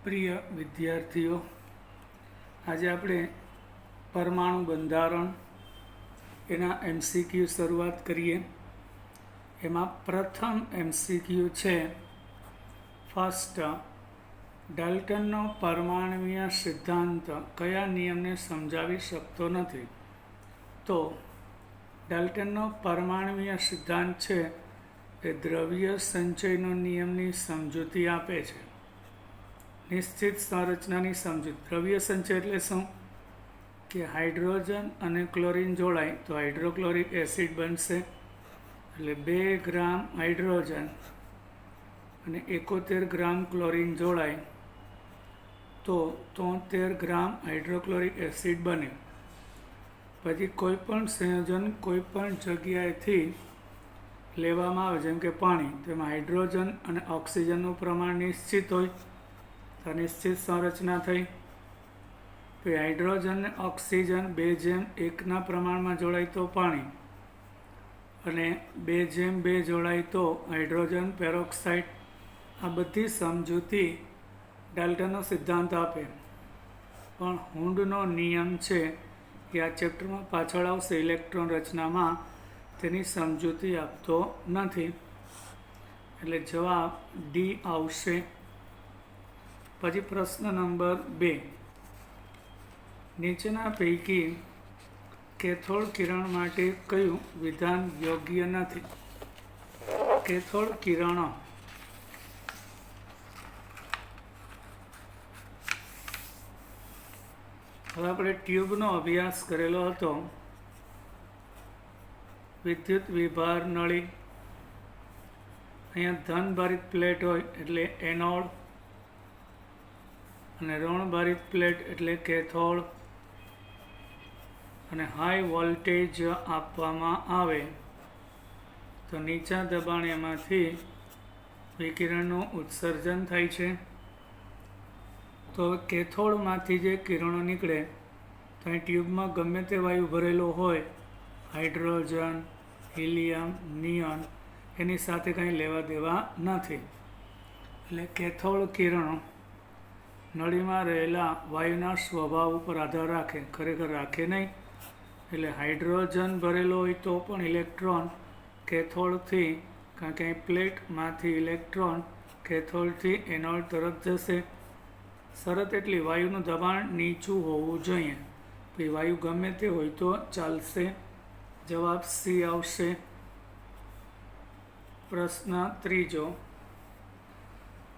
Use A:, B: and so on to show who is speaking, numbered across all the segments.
A: પ્રિય વિદ્યાર્થીઓ, આજે આપણે પરમાણુ બંધારણ એના MCQ શરૂઆત કરીએ. એમાં પ્રથમ MCQ છે, ફર્સ્ટ, ડાલ્ટનનો પરમાણુય સિદ્ધાંત કયા નિયમને સમજાવી શકતો નથી? તો ડાલ્ટનનો પરમાણુય સિદ્ધાંત છે એ દ્રવ્ય સંચયનો નિયમની સમજૂતી આપે છે. નિશ્ચિત સંરચનાની સમજૂતી. દ્રવ્ય સંચય એટલે શું? કે હાઇડ્રોજન અને ક્લોરિન જોડાય તો હાઇડ્રોક્લોરિક એસિડ બનશે. એટલે 2 ગ્રામ હાઇડ્રોજન અને 71 ગ્રામ ક્લોરિન જોડાય તો 73 ગ્રામ હાઇડ્રોક્લોરિક એસિડ બને. પછી કોઈ પણ સંયોજન કોઈ પણ જગ્યાએથી લેવામાં આવે, જેમ કે પાણી, તેમાં હાઇડ્રોજન અને ઓક્સિજનનું પ્રમાણ નિશ્ચિત હોય તો નિશ્ચિત સંરચના થઈ. પછી હાઇડ્રોજન અને ઓક્સિજન 2:1 પ્રમાણમાં જોડાય તો પાણી, અને 2:2 જોડાય તો હાઇડ્રોજન પેરોક્સાઇડ. આ બધી સમજૂતી ડાલ્ટનનો સિદ્ધાંત આપે. પણ હુન્ડનો નિયમ છે એ આ ચેપ્ટરમાં પાછળ આવશે. ઇલેક્ટ્રોન રચનામાં તેની સમજૂતી આપતો નથી. એટલે જવાબ ડી આવશે. પછી પ્રશ્ન નંબર 2, નીચેના પૈકી કેથોડ કિરણ માટે કયું વિધાન યોગ્ય નથી? કેથોડ કિરણો. હવે આપણે ટ્યુબનો અભ્યાસ કરેલો હતો. વિદ્યુત વિભાર નળી, અહીંયા ધનભારિત પ્લેટ હોય એટલે એનોડ અને ઋણભારિત પ્લેટ એટલે કેથોડ, અને હાઈ વોલ્ટેજ આપવામાં આવે તો નીચા દબાણ એમાંથી વિકિરણનું ઉત્સર્જન થાય છે. તો કેથોડમાંથી જે કિરણો નીકળે તો અહીં ટ્યુબમાં ગમે તે વાયુ ભરેલો હોય, હાઇડ્રોજન, હિલિયમ, નિયોન, એની સાથે કંઈ લેવા દેવા નથી. એટલે કેથોડ કિરણો નળીમાં રહેલા વાયુના સ્વભાવ ઉપર આધાર રાખે, ખરેખર રાખે નહીં. એટલે હાઇડ્રોજન ભરેલો હોય તો પણ ઇલેક્ટ્રોન કેથોડથી, કારણ કે અહીં પ્લેટમાંથી ઇલેક્ટ્રોન કેથોડથી એનોડ તરફ જશે. શરત એટલી, વાયુનું દબાણ નીચું હોવું જોઈએ. પછી વાયુ ગમે તે હોય તો ચાલશે. જવાબ સી આવશે. પ્રશ્ન 3,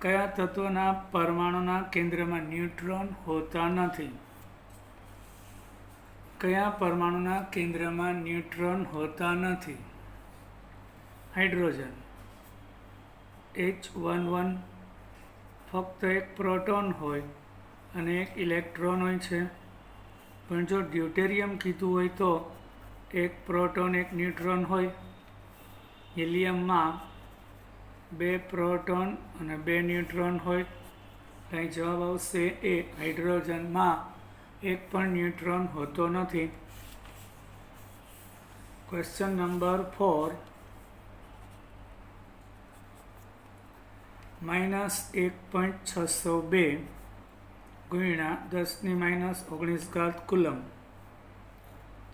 A: કયા તત્વના પરમાણુના કેન્દ્રમાં ન્યુટ્રોન હોતા નથી? કયા પરમાણુના કેન્દ્રમાં ન્યુટ્રોન હોતા નથી? હાઇડ્રોજન H11 ફક્ત એક પ્રોટોન હોય અને એક ઇલેક્ટ્રોન હોય છે. પણ જો ડ્યુટેરિયમ કીધું હોય તો એક પ્રોટોન એક ન્યુટ્રોન હોય. હિલિયમમાં 2 પ્રોટોન અને 2 ન્યુટ્રોન હોય. અહીં જવાબ આવશે એ. હાઇડ્રોજનમાં એક પણ ન્યુટ્રોન હોતો નથી. ક્વેશ્ચન નંબર 4, -1.602 ગુણ્યા 10⁻⁹ કુલમ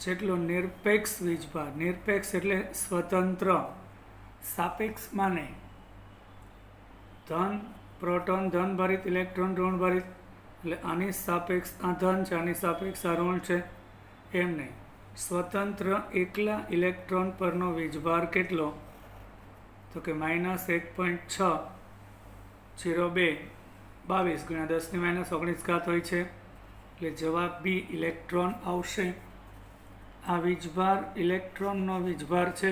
A: જેટલો નિરપેક્ષ વીજભાર. નિરપેક્ષ એટલે સ્વતંત્ર, સાપેક્ષમાં નહીં. પ્રોટોન ધનભારિત, ઇલેક્ટ્રોન ઋણભારિત, એટલે આની સાપેક્ષ આ ધન છે, આની સાપેક્ષ આ ઋણ છે, એમ નહીં. સ્વતંત્ર એકલા ઇલેક્ટ્રોન પરનો વીજભાર કેટલો? તો કે -1.602 ગુણ્યા 10⁻⁹ હોય છે. એટલે જવાબ બી ઇલેક્ટ્રોન આવશે. આ વીજભાર ઇલેક્ટ્રોનનો વીજભાર છે.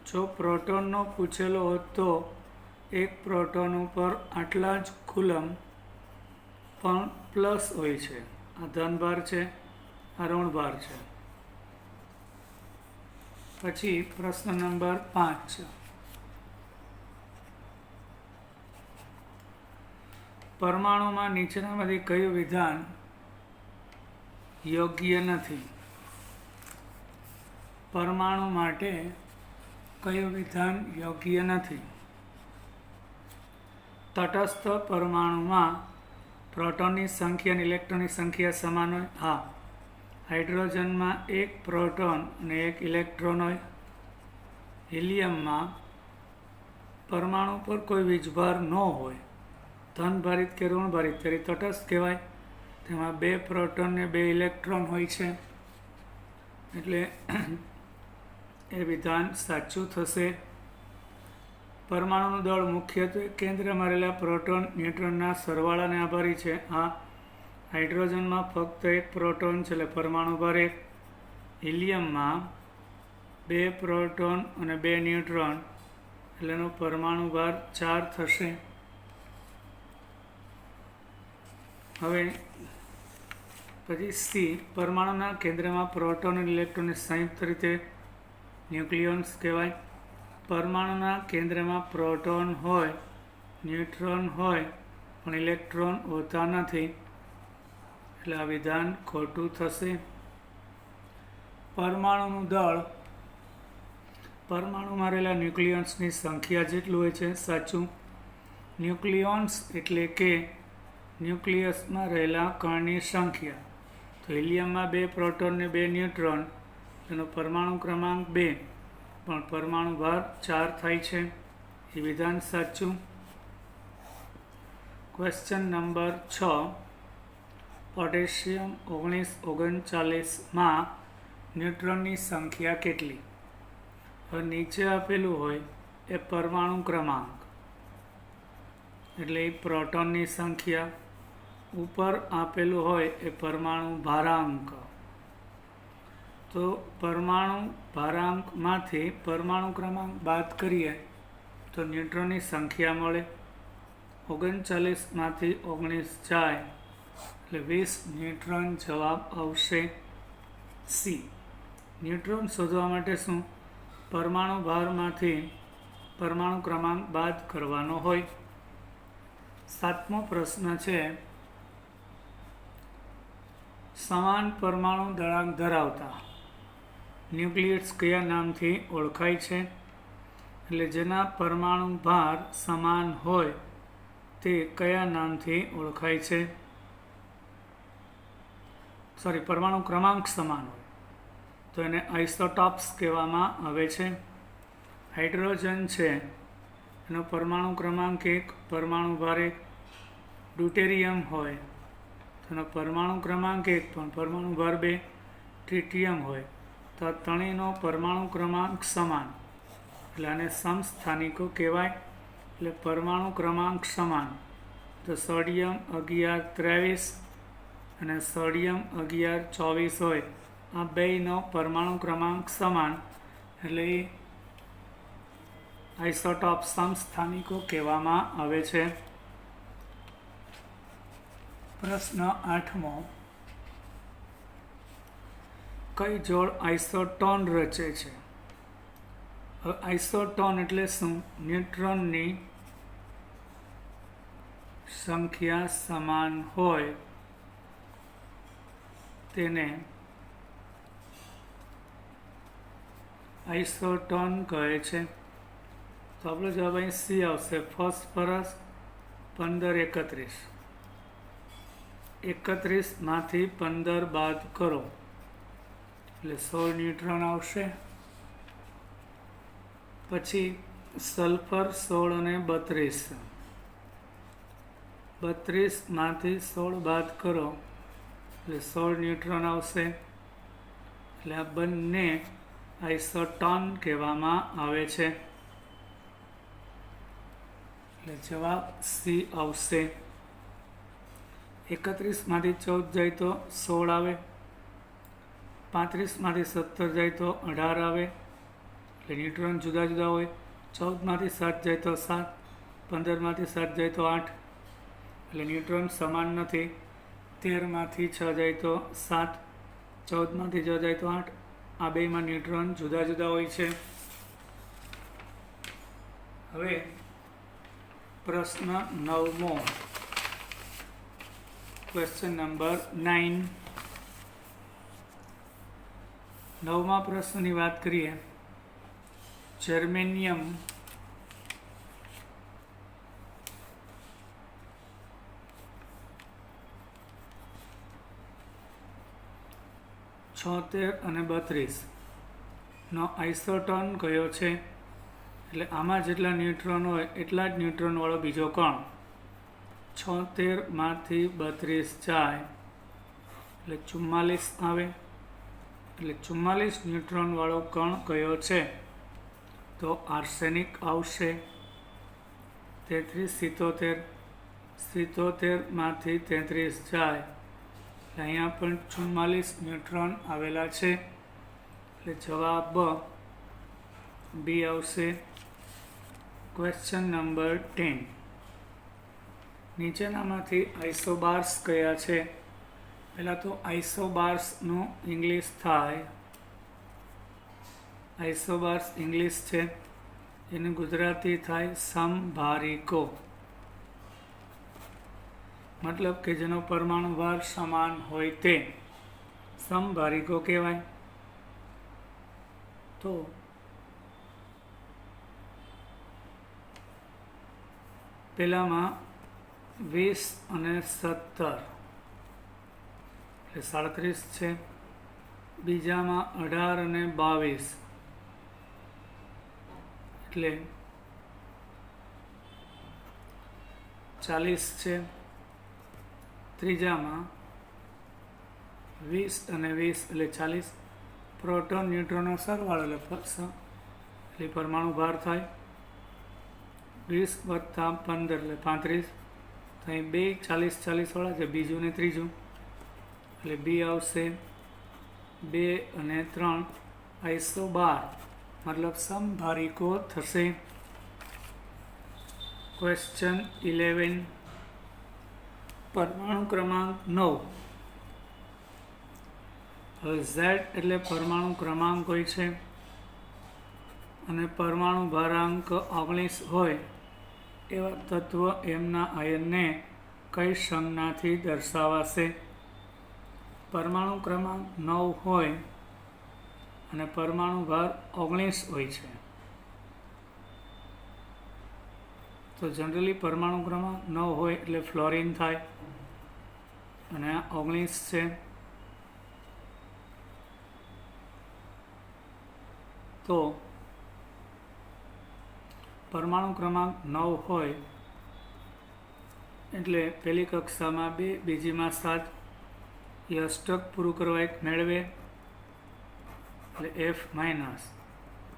A: જો પ્રોટોનનો પૂછેલો હોત તો એક પ્રોટોન ઉપર આટલા જ કુલમ પણ પ્લસ હોય છે. આ ધનભાર છે, આ ઋણભાર છે. પછી પ્રશ્ન નંબર 5, પરમાણુમાં નીચેનામાંથી કયું વિધાન યોગ્ય નથી? પરમાણુ માટે કયું વિધાન યોગ્ય નથી? તટસ્થ પરમાણુમાં પ્રોટોનની સંખ્યા અને ઇલેક્ટ્રોનની સંખ્યા સમાન હોય? હા. હાઇડ્રોજનમાં એક પ્રોટોન અને એક ઇલેક્ટ્રોન હોય. હિલિયમમાં પરમાણુ પર કોઈ વીજભાર ન હોય, ધનભારિત કે ઋણભારિત, ત્યારે તટસ્થ કહેવાય. તેમાં 2 પ્રોટોન ને 2 ઇલેક્ટ્રોન હોય છે, એટલે એ વિધાન સાચું થશે. પરમાણુનું દળ મુખ્યત્વે કેન્દ્રમાં રહેલા પ્રોટોન ન્યુટ્રોનના સરવાળાને આભારી છે. આ હાઇડ્રોજનમાં ફક્ત એક પ્રોટોન છે, એટલે પરમાણુ ભાર 1. હિલિયમમાં 2 પ્રોટોન અને 2 ન્યુટ્રોન, એટલે એનો પરમાણુ ભાર 4 થશે. હવે પછી સી, પરમાણુના કેન્દ્રમાં પ્રોટોન અને ઇલેક્ટ્રોનને સંયુક્ત રીતે ન્યુક્લિયોન્સ કહેવાય. પરમાણુના કેન્દ્રમાં પ્રોટોન હોય, ન્યુટ્રોન હોય, પણ ઇલેક્ટ્રોન હોતા નથી, એટલે આ વિધાન ખોટું થશે. પરમાણુનું દળ પરમાણુમાં રહેલા ન્યુક્લિયોન્સની સંખ્યા જેટલું હોય છે. સાચું. ન્યુક્લિયોન્સ એટલે કે ન્યુક્લિયસમાં રહેલા કણની સંખ્યા. તો હિલિયમમાં 2 પ્રોટોન ને 2 ન્યુટ્રોન, તેનો પરમાણુ ક્રમાંક 2, પણ પરમાણુ ભાર 4 થાય છે. એ વિધાન સાચું. Question number 6. પોટેશિયમ 1939માં ન્યુટ્રોનની સંખ્યા કેટલી? હવે નીચે આપેલું હોય એ પરમાણુ ક્રમાંક, એટલે એ પ્રોટોનની સંખ્યા. ઉપર આપેલું હોય એ પરમાણુ ભારાંક. તો પરમાણુ ભારાંકમાંથી પરમાણુ ક્રમાંક બાદ કરીએ તો ન્યુટ્રોનની સંખ્યા મળે. 39માંથી 19 જાય એટલે 20 ન્યુટ્રોન જવાબ આવશે. સી. ન્યુટ્રોન શોધવા માટે શું? પરમાણુ ભારમાંથી પરમાણુ ક્રમાંક બાદ કરવાનો હોય. 7મો પ્રશ્ન છે, સમાન પરમાણુ દળાંક ધરાવતા ન્યુક્લિયસ કયા નામથી ઓળખાય છે? એટલે જેના પરમાણુ ભાર સમાન હોય તે કયા નામથી ઓળખાય છે? પરમાણુ ક્રમાંક સમાન હોય તો એને આઇસોટોપ્સ કહેવામાં આવે છે. હાઇડ્રોજન છે, એનો પરમાણુ ક્રમાંક 1, પરમાણુ ભાર 1. ડ્યુટેરિયમ હોય તો એનો પરમાણુ ક્રમાંક 1, પણ પરમાણુ ભાર 2. ટ્રિટિયમ હોય તો આ ત્રણેયનો પરમાણુ ક્રમાંક સમાન, એટલે આને સમસ્થાનિકો કહેવાય. એટલે પરમાણુ ક્રમાંક સમાન. તો સોડિયમ 1123 અને સોડિયમ 1124 હોય, આ બેયનો પરમાણુ ક્રમાંક સમાન, એટલે એ આઇસોટોપ સમસ્થાનિકો કહેવામાં આવે છે. પ્રશ્ન 8મો. કઈ જોડ આઇસોટોન રચે છે? હવે આઇસોટોન એટલે શું? ન્યુટ્રોનની સંખ્યા સમાન હોય તેને આઇસોટોન કહે છે. તો આપણો જવાબ અહીં સી આવશે. ફોસ્ફરસ 1531. 31માંથી 15 બાદ કરો એટલે 16 ન્યુટ્રોન આવશે. પછી સલ્ફર 16 અને 32. 32માંથી 16 બાદ કરો એટલે 16 ન્યુટ્રોન આવશે. એટલે આ બંને આઇસોટોન કહેવામાં આવે છે. એટલે જવાબ સી આવશે. 31માંથી 14 જાય તો 16 આવે. 35માંથી 17 જાય તો 18 આવે. એટલે ન્યુટ્રોન જુદા જુદા હોય. 14માંથી 7 જાય તો 7, 15માંથી 7 જાય તો 8, એટલે ન્યુટ્રોન સમાન નથી. 13માંથી 6 જાય તો 7, 14માંથી 6 જાય તો 8. આ બેમાં ન્યુટ્રોન જુદા જુદા હોય છે. હવે પ્રશ્ન 9મો. Question number 9. 9મા પ્રશ્નની વાત કરીએ. જર્મેનિયમ 76 અને 32 નો આઇસોટોન કયો છે? એટલે આમાં જેટલા ન્યુટ્રોન હોય એટલા જ ન્યુટ્રોનવાળો બીજો કણ 76 માંથી 32 જાય એટલે 44 આવે. એટલે 44 ન્યુટ્રોનવાળો કણ કયો છે? તો આર્સેનિક આવશે. 33 77 માંથી 33 જાય એટલે અહીંયા પણ 44 ન્યુટ્રોન આવેલા છે. એટલે જવાબ બી આવશે. Question number 10. નીચેનામાંથી આઇસોબાર્સ કયા છે? પહેલાં તો આઇસોબાર્સનું ઇંગ્લિશ થાય, આઇસોબાર્સ ઇંગ્લિશ છે, એનું ગુજરાતી થાય સમભારિકો. મતલબ કે જેનો પરમાણુ ભાર સમાન હોય તે સમભારિકો કહેવાય. તો પહેલામાં 20 અને 17 એટલે 37 છે. બીજામાં 18 અને 22 એટલે 40 છે. ત્રીજામાં 20 અને 20 એટલે 40. પ્રોટોન ન્યુટ્રોનનો સરવાળો એટલે પરમાણુ ભાર થાય 20 વત્તા 15 એટલે 35. અહીં બે 40 વાળા છે, બીજું ને ત્રીજું, એટલે બી આવશે. 2 અને 3 આઇસોબાર મતલબ સમભારિકો થશે. ક્વેશ્ચન 11. પરમાણુ ક્રમાંક 9. હવે ઝેડ એટલે પરમાણુ ક્રમાંક હોય છે અને પરમાણુ ભારાંક 19 હોય એવા તત્વ એમના આયનને કઈ સંજ્ઞાથી દર્શાવાશે? પરમાણુ ક્રમાંક 9 હોય અને પરમાણુ ભાર 19 હોય છે તો જનરલી પરમાણુ ક્રમાંક 9 હોય એટલે ફ્લોરિન થાય અને આ 19 છે. તો પરમાણુ ક્રમાંક 9 હોય એટલે પહેલી કક્ષામાં 2, બીજીમાં 7. એ અષ્ટક પૂરું કરવા એક મેળવે એટલે F માઇનસ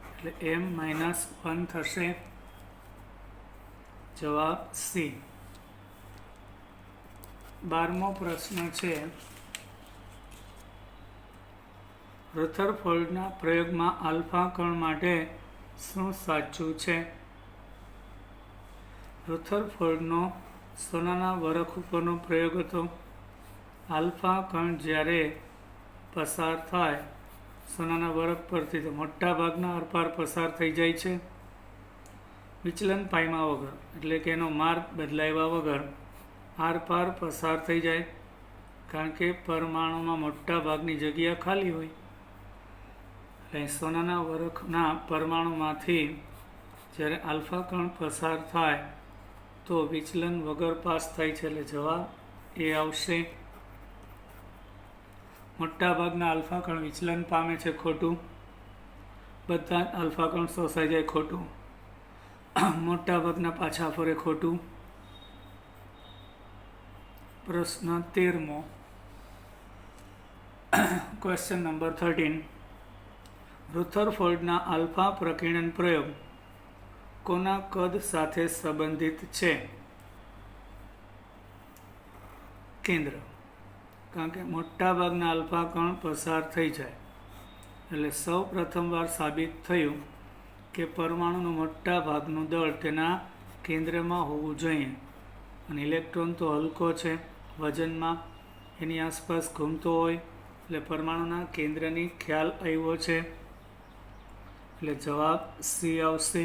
A: એટલે M-1 થશે. જવાબ સી. 12મો પ્રશ્ન છે. રથરફોર્ડના પ્રયોગમાં આલ્ફા કણ માટે શું સાચું છે? રથરફોર્ડનો સોનાના વરખ ઉપરનો પ્રયોગ હતો. આલ્ફા કણ જ્યારે પસાર થાય સોનાના વરખ પરથી તો મોટા ભાગના આરપાર પસાર થઈ જાય છે વિચલન પામ્યા વગર, એટલે કે એનો માર્ગ બદલાવ્યા વગર આરપાર પસાર થઈ જાય, કારણ કે પરમાણુમાં મોટા ભાગની જગ્યા ખાલી હોય. એટલે સોનાના વરખના પરમાણુમાંથી જ્યારે આલ્ફા કણ પસાર થાય તો વિચલન વગર પાસ થાય છે, એટલે જવાબ એ આવશે. મોટા ભાગના આલ્ફા કણ વિચલન પામે છે, ખોટું. બધા આલ્ફા કણ શોષાઈ જાય, ખોટું. મોટા ભાગના પાછા ફરે, ખોટું. પ્રશ્ન 13મો. Question number 13. રથરફોર્ડના આલ્ફા પ્રકીર્ણન પ્રયોગ કોના કદ સાથે સંબંધિત છે? કેન્દ્ર. કારણ કે મોટા ભાગના આલ્ફા કણ પસાર થઈ જાય એટલે સૌ પ્રથમવાર સાબિત થયું કે પરમાણુનું મોટા ભાગનું દળ તેના કેન્દ્રમાં હોવું જોઈએ અને ઇલેક્ટ્રોન તો હલકો છે, વજનમાં એની આસપાસ ઘૂમતો હોય એટલે પરમાણુના કેન્દ્રની ખ્યાલ આવ્યો છે, એટલે જવાબ સી આવશે.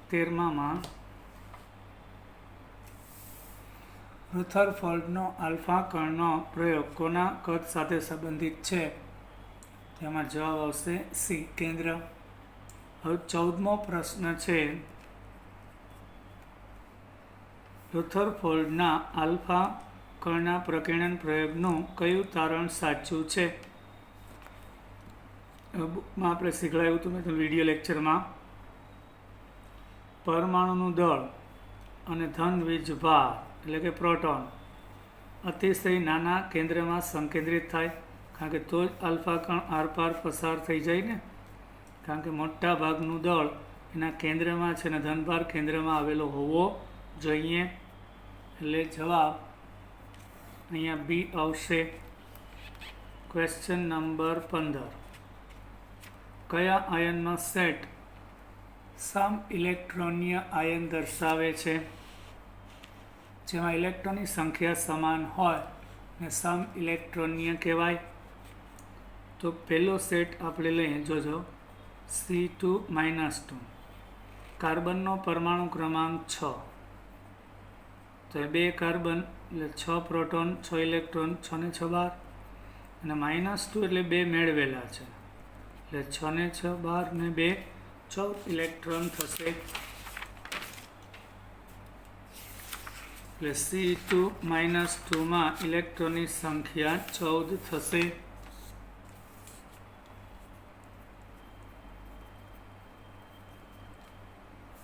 A: 13માં રથરફોર્ડનો આલ્ફા કણનો પ્રયોગ કોના કદ સાથે સંબંધિત છે? તેમાં જવાબ આવશે સી, કેન્દ્ર. હવે 14મો પ્રશ્ન છે. રથરફોર્ડના આલ્ફા કણના પ્રકીર્ણન પ્રયોગનું કયું તારણ સાચું છે? બુકમાં આપણે શીખવાડ્યું હતું મેં વિડીયો લેક્ચરમાં, પરમાણુનું દળ અને ધન વીજભાર એટલે કે પ્રોટોન અતિશય નાના કેન્દ્રમાં સંકેન્દ્રિત થાય, કારણ કે તો જ આલ્ફા કણ આરપાર પસાર થઈ જાય ને, કારણ કે મોટા ભાગનું દળ એના કેન્દ્રમાં છે અને ધનભાર કેન્દ્રમાં આવેલો હોવો જોઈએ. એટલે જવાબ અહીંયા બી આવશે. Question number 15. કયા આયનનો સેટ સમ ઇલેક્ટ્રોનીય આયન દર્શાવે છે? જેમાં ઇલેક્ટ્રોનની સંખ્યા સમાન હોય ને સમ ઇલેક્ટ્રોનીય કહેવાય. તો પહેલો સેટ આપણે લઈએ, જોજો, C2-2. કાર્બનનો પરમાણુ ક્રમાંક 6, તો એ 2 કાર્બન એટલે 6 પ્રોટોન 6 ઇલેક્ટ્રોન, 6 ને 6 12, અને -2 એટલે 2 મેળવેલા છે એટલે 6 ને 6 12 ને 2 14 ઇલેક્ટ્રોન થશે. એટલે C2-2 માં ઇલેક્ટ્રોનની સંખ્યા 14 થશે.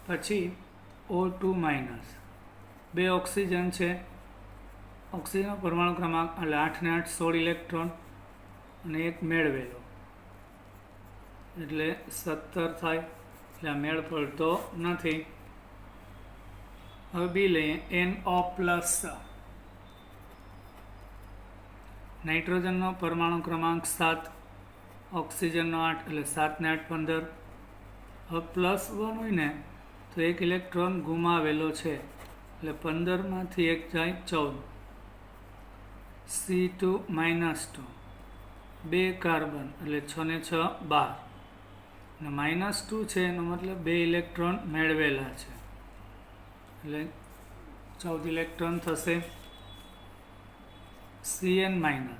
A: પછી O2-, 2 ઓક્સિજન છે, ઓક્સિજનનો પરમાણુ ક્રમાંક એટલે 8 ને 8 16 ઇલેક્ટ્રોન અને 1 મેળવેલો એટલે 17 થાય, એટલે આ મેળ પડતો નથી. હવે બી લઈએ, NO+. નાઇટ્રોજનનો પરમાણુ ક્રમાંક 7, ઓક્સિજનનો 8 એટલે 7 ને 8 15. હવે +1 હોય ને તો 1 ઇલેક્ટ્રોન ગુમાવેલો છે એટલે 15 માંથી 1 જાય 14. C2-2, 2 કાર્બન એટલે 6 ને 6 12, અને -2 છે એનો મતલબ 2 ઇલેક્ટ્રોન મેળવેલા છે એટલે 14 ઇલેક્ટ્રોન થશે. Cn-,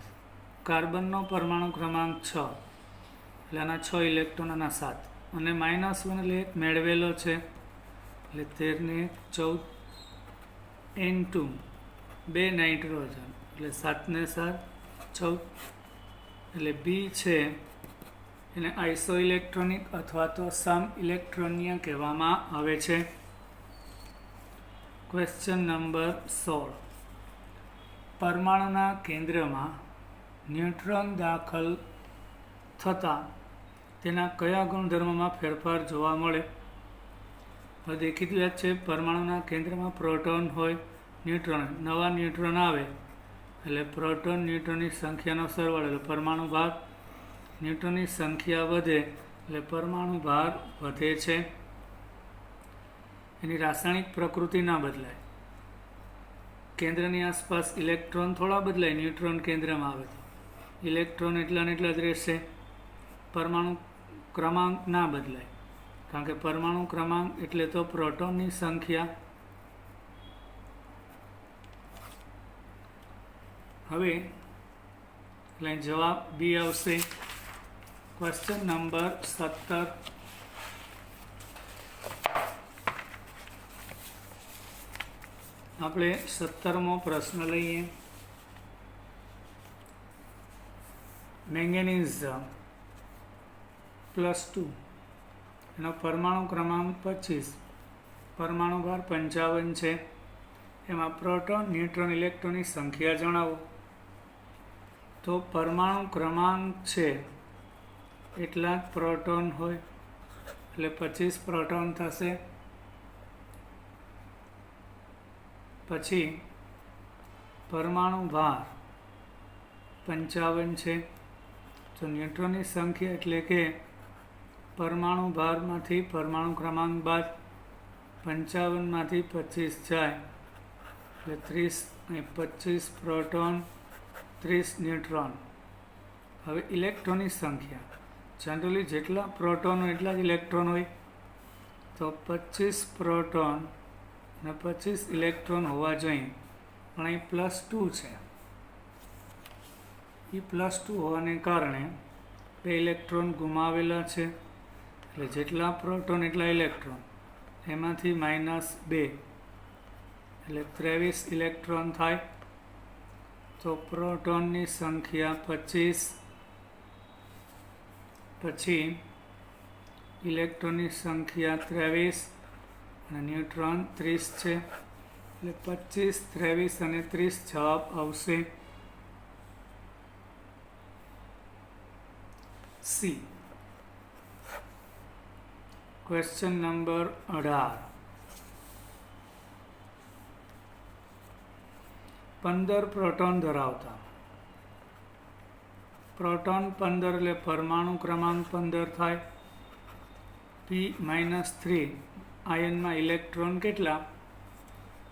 A: કાર્બનનો પરમાણુ ક્રમાંક 6 એટલે આના 6 ઇલેક્ટ્રોન, આના 7, અને -1 એટલે 1 મેળવેલો છે એટલે 13 ને 14. N2, 2 નાઇટ્રોજન એટલે 7 ને 7 14, એટલે બી છે એને આઇસો ઇલેક્ટ્રોનિક અથવા તો સમ ઇલેક્ટ્રોનીય કહેવામાં આવે છે. Question number 16. પરમાણુના કેન્દ્રમાં ન્યુટ્રોન દાખલ થતાં તેના કયા ગુણધર્મમાં ફેરફાર જોવા મળે? હવે દેખીતી વાત છે, પરમાણુના કેન્દ્રમાં પ્રોટોન હોય, ન્યુટ્રોન, નવા ન્યુટ્રોન આવે એટલે પ્રોટોન ન્યુટ્રોનની સંખ્યાનો સરવાળો એટલે પરમાણુ ભાર, ન્યુટ્રોનની સંખ્યા વધે એટલે પરમાણુ ભાર વધે છે. એની રાસાયણિક પ્રકૃતિ ના બદલાય. કેન્દ્રની આસપાસ ઇલેક્ટ્રોન થોડા બદલાય, ન્યુટ્રોન કેન્દ્રમાં આવે તો ઇલેક્ટ્રોન એટલા ને એટલા જ રહેશે. પરમાણુ ક્રમાંક ના બદલાય, કારણ કે પરમાણુ ક્રમાંક એટલે તો પ્રોટોનની સંખ્યા. હવે એટલે જવાબ બી આવશે. Question number 17. આપણે 17મો પ્રશ્ન લઈએ. મેંગેનીઝ +2 એનો પરમાણુ ક્રમાંક 25, પરમાણુ ભાર 55 છે. એમાં પ્રોટોન, ન્યુટ્રોન, ઇલેક્ટ્રોનની સંખ્યા જણાવો. તો પરમાણુ ક્રમાંક છે એટલા જ પ્રોટોન હોય એટલે 25 પ્રોટોન થશે. પછી પરમાણુ ભાર 55 છે, તો ન્યુટ્રોનની સંખ્યા એટલે કે પરમાણુ ભારમાંથી પરમાણુ ક્રમાંક બાદ 55માંથી 25 જાય એટલે 30, 25 પ્રોટોન 30 ન્યુટ્રોન. હવે ઇલેક્ટ્રોનની સંખ્યા જનરલી જેટલા પ્રોટોન હોય એટલા જ ઇલેક્ટ્રોન હોય, તો 25 પ્રોટોન અને 25 ઇલેક્ટ્રોન હોવા જોઈએ, પણ અહીં +2 છે. એ +2 હોવાને કારણે 2 ઇલેક્ટ્રોન ગુમાવેલા છે એટલે જેટલા પ્રોટોન એટલા ઇલેક્ટ્રોન, એમાંથી -2 એટલે 23 ઇલેક્ટ્રોન થાય. તો પ્રોટોનની સંખ્યા 25, પછી ઇલેક્ટ્રોનની સંખ્યા 23 અને ન્યુટ્રોન 30 છે. એટલે 25, 23 અને 30 જવાબ આવશે સી. Question number 18. 15 પ્રોટોન ધરાવતા પ્રોટોન 15 એટલે પરમાણુ ક્રમાંક 15 થાય. P-3 આયનમાં ઇલેક્ટ્રોન કેટલા?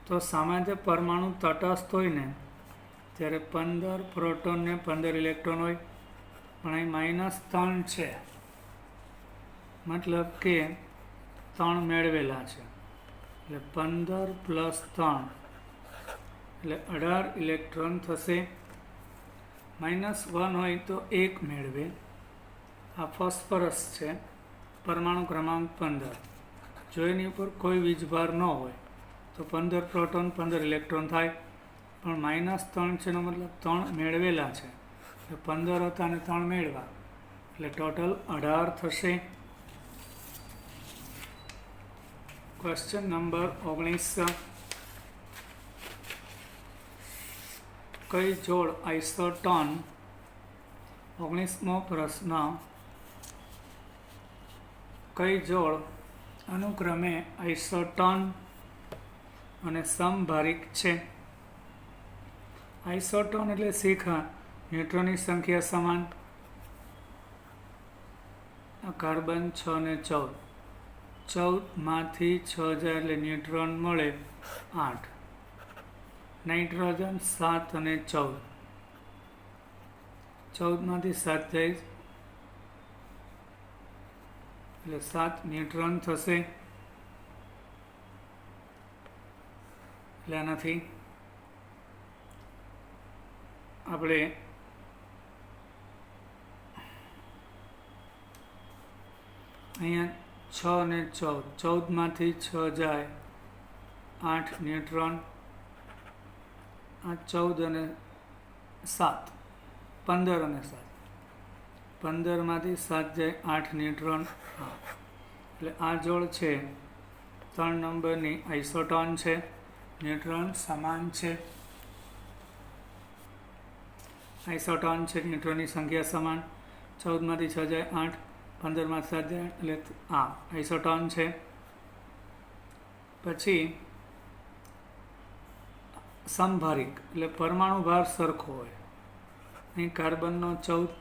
A: તો સામાન્ય પરમાણુ તટસ્થ હોય ને ત્યારે 15 પ્રોટોન ને 15 ઇલેક્ટ્રોન હોય, પણ અહીં -3 છે, મતલબ કે 3 મેળવેલા છે. એટલે 15 + 3 એટલે 18 ઇલેક્ટ્રોન થશે. -1 હોય તો 1 મેળવે. આ ફોસ્ફરસ છે, પરમાણુ ક્રમાંક 15. જો એની ઉપર કોઈ વીજભાર ન હોય તો 15 પ્રોટોન 15 ઇલેક્ટ્રોન થાય, પણ -3 છે એનો મતલબ 3 મેળવેલા છે. એટલે 15 હતા અને 3 મેળવા એટલે ટોટલ 18 થશે. Question number 19. કઈ જોડ આઇસોટોન 19મો પ્રશ્ન. કઈ જોડ અનુક્રમે આઇસોટોન અને સમભારિક છે? આઇસોટોન એટલે શિખા, ન્યુટ્રોનની સંખ્યા સમાન. કાર્બન 6 ને 14, 14માંથી 6 જાય એટલે ન્યુટ્રોન મળે 8. નાઇટ્રોજન 7 અને 14, 14માંથી 7 જાય એટલે 7 ન્યુટ્રોન થશે. એટલે આનાથી આપણે અહીંયા 6 અને 14, 14માંથી 6 જાય 8 ન્યુટ્રોન. આ 14 અને 7, 15 અને 7, 15માંથી 7 જાય 8 ન્યુટ્રોન. એટલે આ જોડ છે 3 નંબરની આઇસોટોન છે, ન્યુટ્રોન સમાન છે. આઇસોટોન છે, ન્યુટ્રોનની સંખ્યા સમાન. 14માંથી 6 જાય 8, 15માંથી 7 જાય એટલે આ આઇસોટોન છે. પછી સમભારિક એટલે પરમાણુ ભાર સરખો હોય. અહીં કાર્બનનો 14,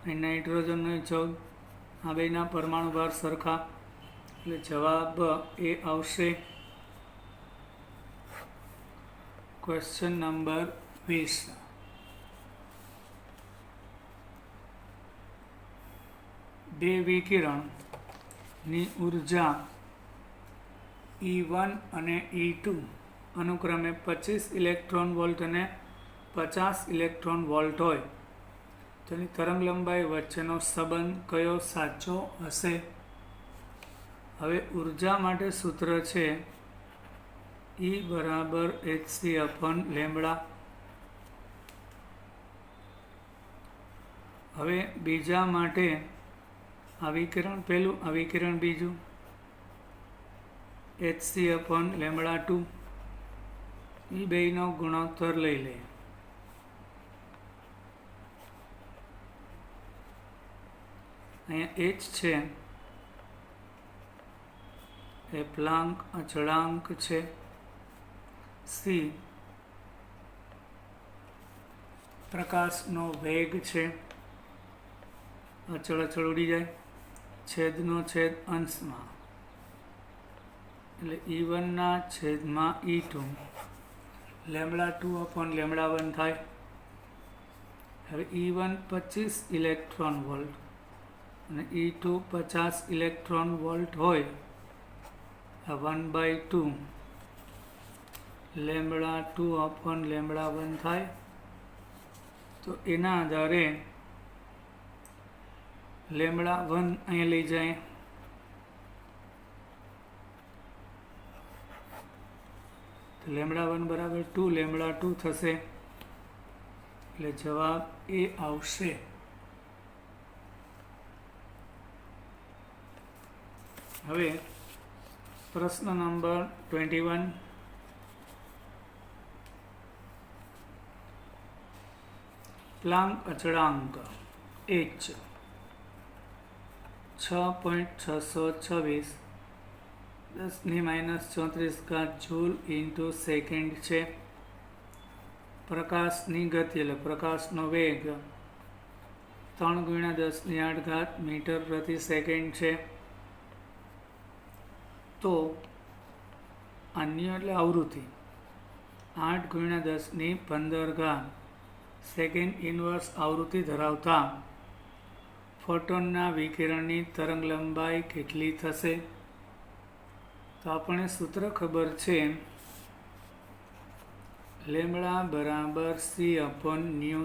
A: અહીં નાઇટ્રોજનનો 14, આ બેના પરમાણુ ભાર સરખા એટલે જવાબ એ આવશે. Question number 20. બે વિકિરણની ઉર્જા E1 અને E2 અનુક્રમે 25 ઇલેક્ટ્રોન વોલ્ટ અને 50 ઇલેક્ટ્રોન વોલ્ટ હોય, તેની તરંગલંબાઈ વચ્ચેનો સંબંધ કયો સાચો હશે? હવે ઉર્જા માટે સૂત્ર છે E = hc/λ. હવે બીજા માટે આ વિકિરણ પહેલું, આ વિકિરણ બીજું, hc/λ2. એ બેયનો ગુણોત્તર લઈ લે. અહીંયા h છે એ પ્લાન્ક અચળાંક છે. c પ્રકાશનો વેગ છે, અચળ અચળ ઉડી જાય. છેદનો છેદ અંશમાં એટલે E1/E2 λ2/λ1 થાય. હવે E1 25 ઇલેક્ટ્રોન વોલ્ટ અને E2 50 ઇલેક્ટ્રોન વોલ્ટ હોય, આ 1/2 λ2/λ1 થાય. તો એના આધારે λ1 અહીંયા લઈ જાય તો λ1 = 2 λ2 થશે. એટલે જવાબ એ આવશે. હવે પ્રશ્ન નંબર 21. પ્લાન્ક અચળાંક h 6.626 10⁻34 જૂલ ઇન્ટુ સેકન્ડ છે. પ્રકાશની ગતિ એટલે પ્રકાશનો વેગ 3 × 10⁸ મીટર પ્રતિ સેકન્ડ છે. તો અન્ય એટલે આવૃત્તિ 8 × 10⁻15 સેકન્ડ ઇનવર્સ આવૃત્તિ ધરાવતા ફોટોનના વિકિરણની તરંગ લંબાઈ કેટલી થશે? તો આપણને સૂત્ર ખબર છે, લેમ્બડા બરાબર c/ν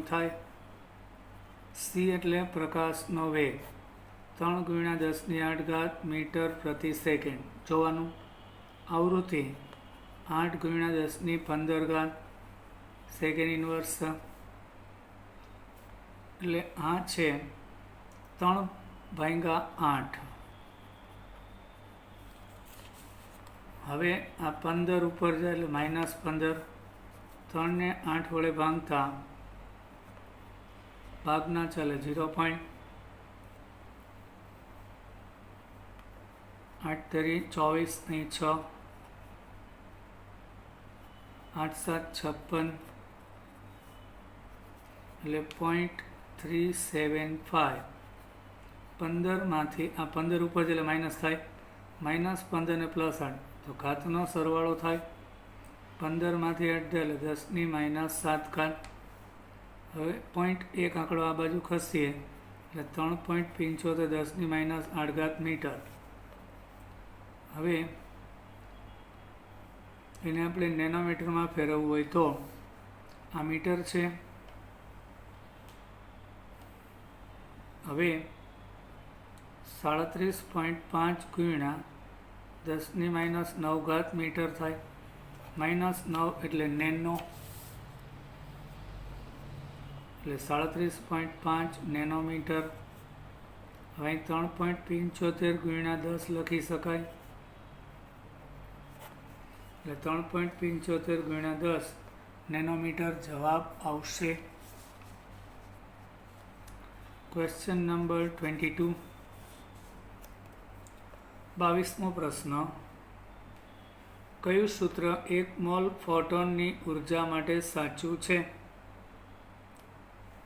A: થાય. c એટલે પ્રકાશનો વેગ 3 × 10⁸ મીટર પ્રતિ સેકન્ડ. જોવાનું આવૃત્તિ 8 × 10⁻15 સેકન્ડ ઇનવર્સ, એટલે આ છે 3/8. હવે આ 15 ઉપર જાય એટલે -15. 3 ને 8 વડે ભાંગતા ભાગના ચાલે 0. 8 તરી 24, અહીં 6, 8 7 56, એટલે 0.375. 15માંથી આ 15 ઉપર એટલે માઇનસ થાય, -15 ને +8 તો ઘાતનો સરવાળો થાય. 15માંથી 8 જાય એટલે 10⁻⁷. હવે 0.1 આંકડો આ બાજુ ખસીએ એટલે 3.75 10⁻8 મીટર. હવે એને આપણે નેનોમીટરમાં ફેરવવું હોય તો આ મીટર છે. હવે 37.5 × 10⁻9 મીટર થાય. -9 એટલે નેનો, એટલે 37.5 નેનોમીટર. હવે 3.75 × 10 લખી શકાય, એટલે 3.75 × 10 નેનોમીટર જવાબ આવશે. Question number 22. 22મો પ્રશ્ન. કયું સૂત્ર 1 મોલ ફોટોનની ઉર્જા માટે સાચું છે?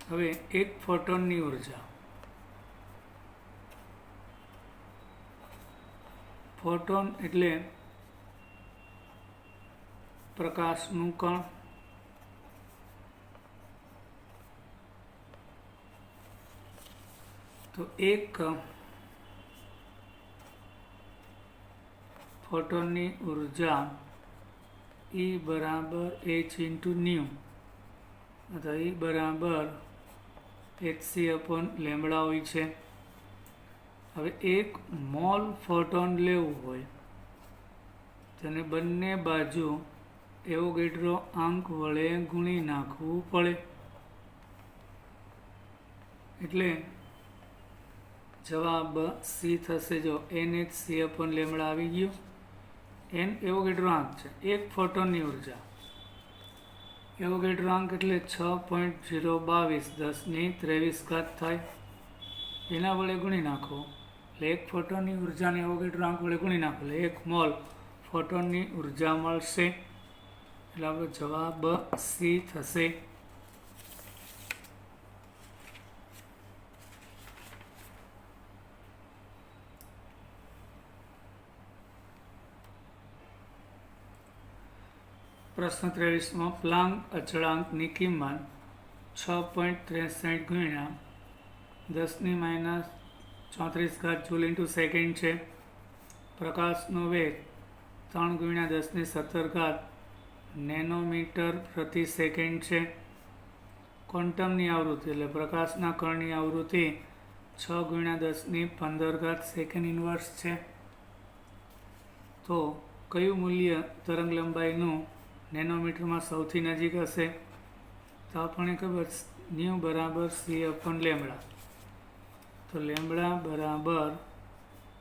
A: હવે 1 ફોટોનની ઉર્જા, ફોટોન એટલે પ્રકાશનું કણ. તો એક ફોટોનની ઉર્જા E બરાબર h × ν, અથવા E બરાબર hc/λ હોય છે. હવે 1 મોલ ફોટોન લેવું હોય તેને બંને બાજુ એવોગેડ્રો અંક વડે ગુણી નાખવું પડે. એટલે જવાબ C થશે. જો nhc/λ આવી ગયું. n એવોગેડ્રો આંક છે. 1 ફોટોનની ઉર્જા, એવોગેડ્રો આંક એટલે 6.022 10⁻23 થાય. એના વડે ગુણી નાખો એટલે 1 ફોટોનની ઉર્જાને એવોગેડ્રો આંક વડે ગુણી નાખો એટલે 1 મોલ ફોટોનની ઉર્જા મળશે. એટલે આપણો જવાબ C થશે. પ્રશ્ન 23માં પ્લાન્ક અચળાંકની કિંમત 6.63 × 10⁻34 જૂલ ઇન્ટુ સેકન્ડ છે. પ્રકાશનો વેગ 3 × 10⁻17 નેનોમીટર પ્રતિ સેકન્ડ છે. ક્વોન્ટમની આવૃત્તિ એટલે પ્રકાશના કણની આવૃત્તિ 6 × 10⁻15 સેકન્ડ ઇનવર્સ છે. તો કયું મૂલ્ય તરંગ લંબાઈનું નેનોમીટરમાં સૌથી નજીક હશે? તો આપણને ખબર ન્યુ બરાબર સી અપન લેમડા. તો લેમડા બરાબર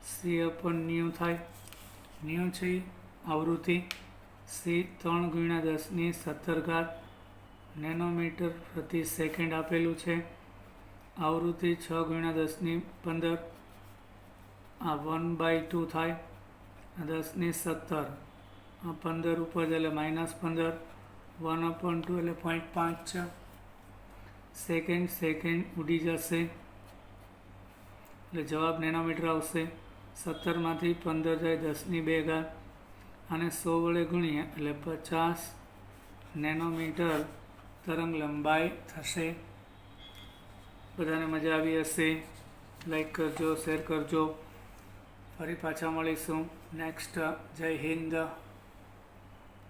A: સી અપન ન્યુ થાય. ન્યુ છે આવૃત્તિ, સી 3 × 10⁻17 નેનોમીટર પ્રતિ સેકન્ડ આપેલું છે. આવૃત્તિ 6 × 10⁻15, આ 1/2 થાય. 10⁻17, આ 15 ઉપર એટલે -15, 1/2 એટલે 0.5 સેકન્ડ ઉડી જશે એટલે જવાબ નેનોમીટર આવશે. 17માંથી 15 જાય 10⁻2 અને 100 વડે ગુણીએ એટલે 50 નેનોમીટર તરંગ લંબાઈ થશે. બધાને મજા આવી હશે. લાઈક કરજો, શેર કરજો. ફરી પાછા મળીશું નેક્સ્ટ. જય હિન્દ.